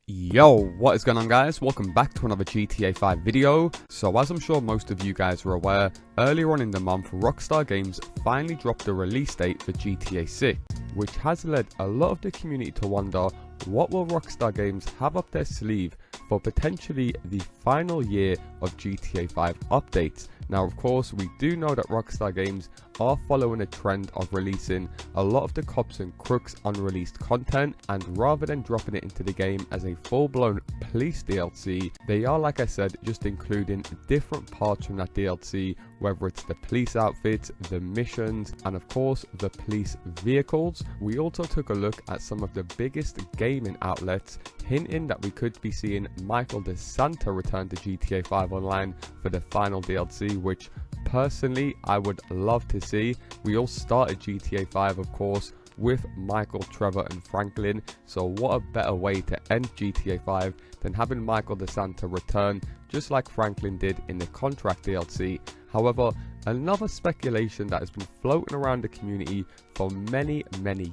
Yo, what is going on guys? Welcome back to another GTA 5 video. So as I'm sure most of you guys are aware, earlier on in the month Rockstar Games finally dropped the release date for GTA 6, which has led a lot of the community to wonder what will Rockstar Games have up their sleeve for potentially the final year of GTA 5 updates. Now of course we do know that Rockstar Games are following a trend of releasing a lot of the Cops and Crooks unreleased content, and rather than dropping it into the game as a full-blown police DLC, they are, like I said, just including different parts from that DLC, whether it's the police outfits, the missions, and of course the police vehicles. We also took a look at some of the biggest gaming outlets hinting that we could be seeing Michael DeSanta return to GTA 5 Online for the final DLC, which personally I would love to see. We all started GTA 5 of course with Michael, Trevor and Franklin, so what a better way to end GTA 5 than having Michael DeSanta return just like Franklin did in the Contract DLC. However, another speculation that has been floating around the community for many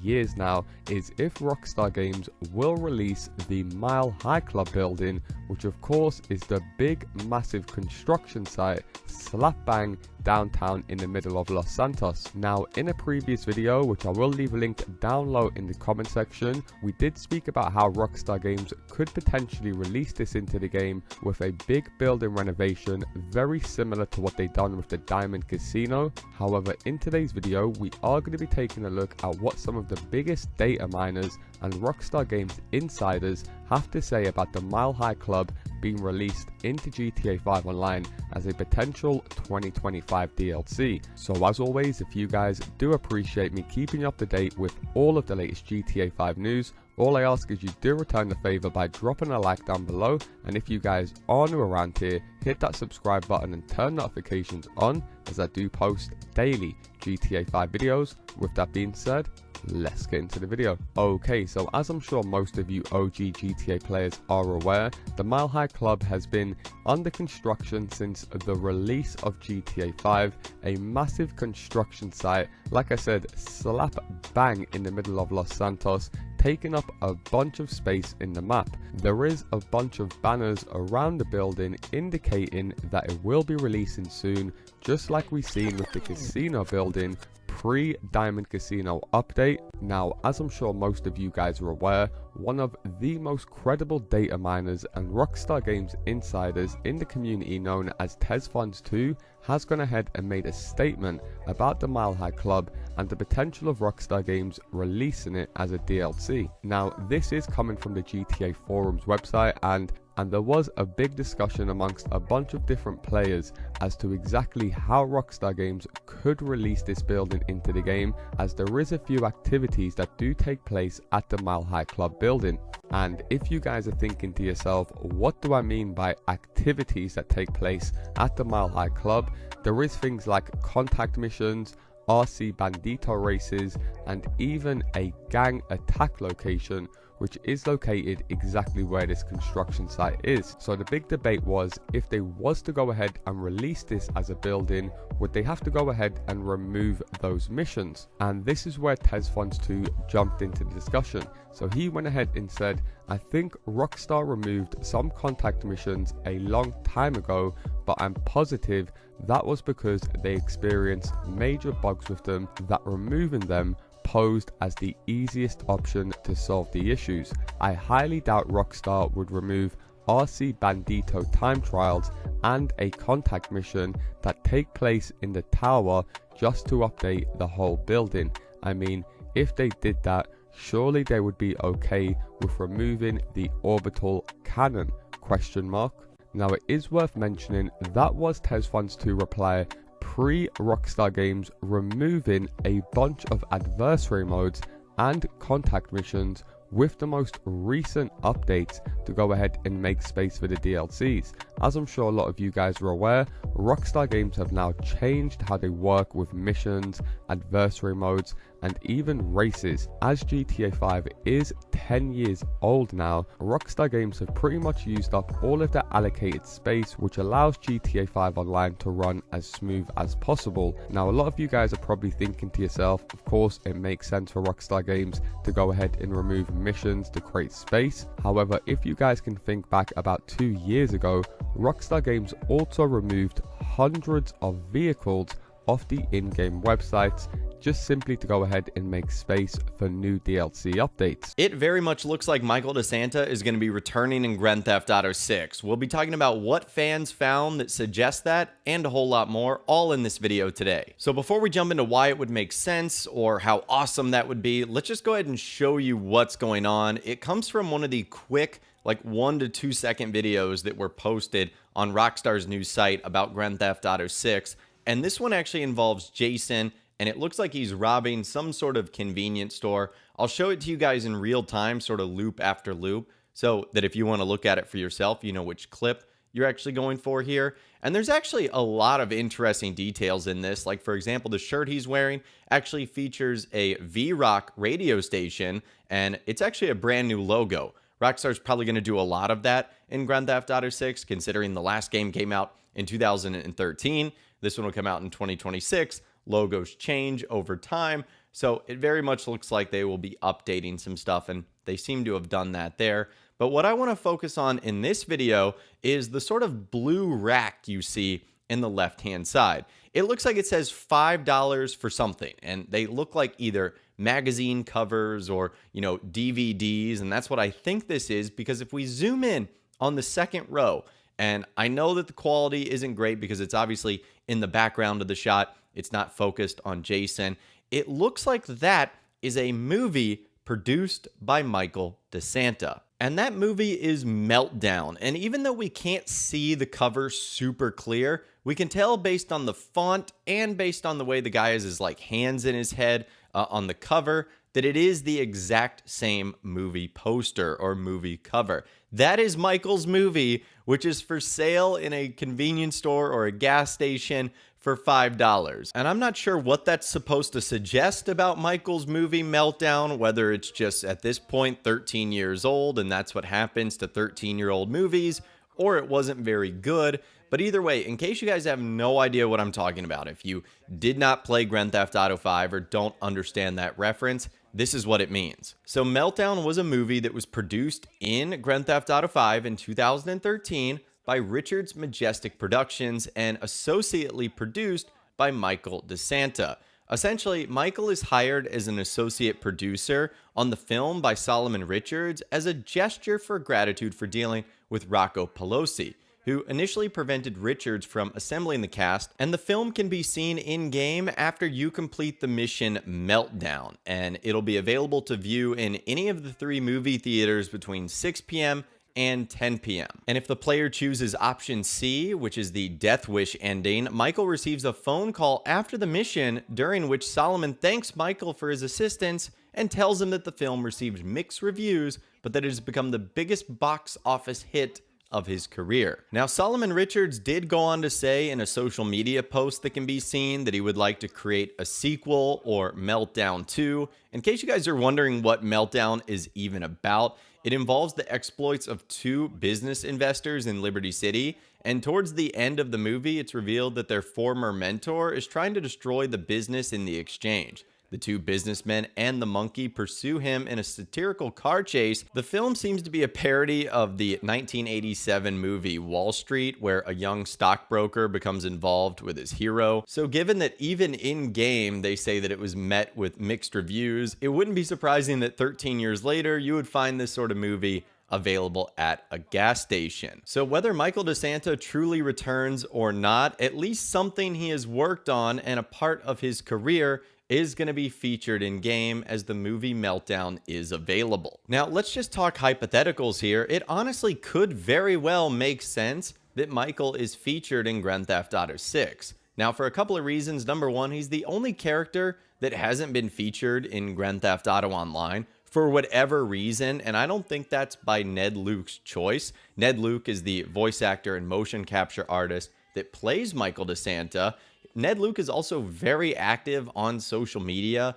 years now is if Rockstar Games will release the Mile High Club building, which of course is the big massive construction site slap bang downtown in the middle of Los Santos. Now in a previous video, which I will leave a link down low in the comment section, we did speak about how Rockstar Games could potentially release this into the game with a big building renovation very similar to what they've done with the Diamond Casino. However, in today's video we are going to be taking a look at what some of the biggest data miners and Rockstar Games insiders have to say about the Mile High Club being released into GTA 5 Online as a potential 2025 DLC. So as always, if you guys do appreciate me keeping you up to date with all of the latest GTA 5 news, all I ask is you do return the favor by dropping a like down below, and if you guys are new around here, hit that subscribe button and turn notifications on as I do post daily GTA 5 videos. With that being said, let's get into the video. Okay, so as I'm sure most of you OG GTA players are aware, the Mile High Club has been under construction since the release of GTA 5, a massive construction site, like I said, slap bang in the middle of Los Santos, taking up a bunch of space in the map. There is a bunch of banners around the building indicating that it will be releasing soon, just like we seen with the casino building pre-Diamond Casino update. Now, as I'm sure most of you guys are aware, one of the most credible data miners and Rockstar Games insiders in the community known as TezFunds2 has gone ahead and made a statement about the Mile High Club and the potential of Rockstar Games releasing it as a DLC. Now, this is coming from the GTA Forums website, and there was a big discussion amongst a bunch of different players as to exactly how Rockstar Games could release this building into the game, as there is a few activities that do take place at the Mile High Club building. And if you guys are thinking to yourself, what do I mean by activities that take place at the Mile High Club, there is things like contact missions, RC Bandito races, and even a gang attack location, which is located exactly where this construction site is. So the big debate was, if they was to go ahead and release this as a building, would they have to go ahead and remove those missions? And this is where TezFunds2 jumped into the discussion. So he went ahead and said, I think Rockstar removed some contact missions a long time ago, but I'm positive that was because they experienced major bugs with them that removing them posed as the easiest option to solve the issues. I highly doubt Rockstar would remove RC Bandito time trials and a contact mission that take place in the tower just to update the whole building. I mean, if they did that, surely they would be okay with removing the orbital cannon, question mark. Now it is worth mentioning that was TezFunds2 reply pre-Rockstar Games removing a bunch of adversary modes and contact missions with the most recent updates to go ahead and make space for the DLCs. As I'm sure a lot of you guys are aware, Rockstar Games have now changed how they work with missions, adversary modes, and even races. As GTA 5 is 10 years old now, Rockstar Games have pretty much used up all of their allocated space, which allows GTA 5 Online to run as smooth as possible. Now, a lot of you guys are probably thinking to yourself, of course it makes sense for Rockstar Games to go ahead and remove missions to create space. However, if you guys can think back about 2 years ago, Rockstar Games also removed hundreds of vehicles off the in-game websites, just simply to go ahead and make space for new DLC updates. It very much looks like Michael DeSanta is going to be returning in Grand Theft Auto 6. We'll be talking about what fans found that suggests that, and a whole lot more, all in this video today. So before we jump into why it would make sense or how awesome that would be, let's just go ahead and show you what's going on. It comes from one of the quick, like 1 to 2 second videos that were posted on Rockstar's new site about Grand Theft Auto 6. And this one actually involves Jason, and it looks like he's robbing some sort of convenience store. I'll show it to you guys in real time, sort of loop after loop, so that if you want to look at it for yourself, you know which clip you're actually going for here. And there's actually a lot of interesting details in this. Like, for example, the shirt he's wearing actually features a V-Rock radio station, and it's actually a brand new logo. Rockstar's probably going to do a lot of that in Grand Theft Auto 6, considering the last game came out in 2013. This one will come out in 2026. Logos change over time, so it very much looks like they will be updating some stuff, and they seem to have done that there. But what I want to focus on in this video is the sort of blue rack you see in the left-hand side. It looks like it says $5 for something, and they look like either magazine covers or, you know, DVDs, and that's what I think this is, because if we zoom in on the second row, and I know that the quality isn't great because it's obviously in the background of the shot, it's not focused on Jason. It looks like that is a movie produced by Michael DeSanta. And that movie is Meltdown. And even though we can't see the cover super clear, we can tell based on the font and based on the way the guy has his like hands in his head on the cover that it is the exact same movie poster or movie cover. That is Michael's movie, which is for sale in a convenience store or a gas station for $5. And I'm not sure what that's supposed to suggest about Michael's movie Meltdown, whether it's just at this point 13 years old and that's what happens to 13-year-old movies, or it wasn't very good. But either way, in case you guys have no idea what I'm talking about, if you did not play Grand Theft Auto 5 or don't understand that reference, this is what it means. So Meltdown was a movie that was produced in Grand Theft Auto 5 in 2013 by Richards Majestic Productions and associately produced by Michael DeSanta. Essentially, Michael is hired as an associate producer on the film by Solomon Richards as a gesture for gratitude for dealing with Rocco Pelosi, who initially prevented Richards from assembling the cast, and the film can be seen in-game after you complete the mission Meltdown, and it'll be available to view in any of the 3 movie theaters between 6 p.m. and 10 p.m. And if the player chooses option C, which is the Death Wish ending, Michael receives a phone call after the mission during which Solomon thanks Michael for his assistance and tells him that the film received mixed reviews, but that it has become the biggest box office hit of his career. Now, Solomon Richards did go on to say in a social media post that can be seen that he would like to create a sequel or Meltdown 2. In case you guys are wondering what Meltdown is even about, it involves the exploits of 2 business investors in Liberty City, and towards the end of the movie, it's revealed that their former mentor is trying to destroy the business in the exchange. The 2 businessmen and the monkey pursue him in a satirical car chase. The film seems to be a parody of the 1987 movie Wall Street, where a young stockbroker becomes involved with his hero. So given that even in-game they say that it was met with mixed reviews, it wouldn't be surprising that 13 years later you would find this sort of movie available at a gas station. So whether Michael DeSanta truly returns or not, at least something he has worked on and a part of his career is going to be featured in game as the movie Meltdown is available. Now, let's just talk hypotheticals here. It honestly could very well make sense that Michael is featured in Grand Theft Auto 6. Now, for a couple of reasons. Number one, he's the only character that hasn't been featured in Grand Theft Auto Online for whatever reason, and I don't think that's by Ned Luke's choice. Ned Luke is the voice actor and motion capture artist that plays Michael DeSanta. Ned Luke is also very active on social media,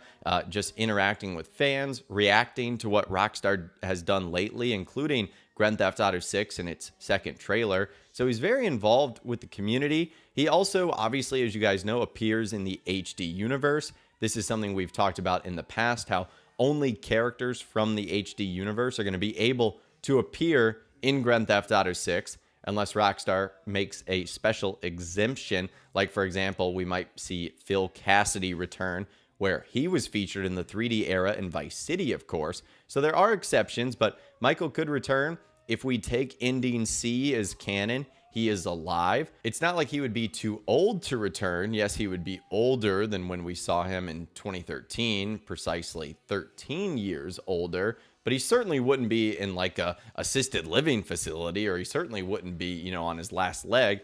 just interacting with fans, reacting to what Rockstar has done lately, including Grand Theft Auto 6 and its second trailer. So he's very involved with the community. He also, obviously, as you guys know, appears in the HD universe. This is something we've talked about in the past, how only characters from the HD universe are going to be able to appear in Grand Theft Auto 6 unless Rockstar makes a special exemption. Like, for example, we might see Phil Cassidy return, where he was featured in the 3D era in Vice City, of course. So there are exceptions, but Michael could return. If we take Ending C as canon, he is alive. It's not like he would be too old to return. Yes, he would be older than when we saw him in 2013, precisely 13 years older, but he certainly wouldn't be in like a assisted living facility, or he certainly wouldn't be, on his last leg.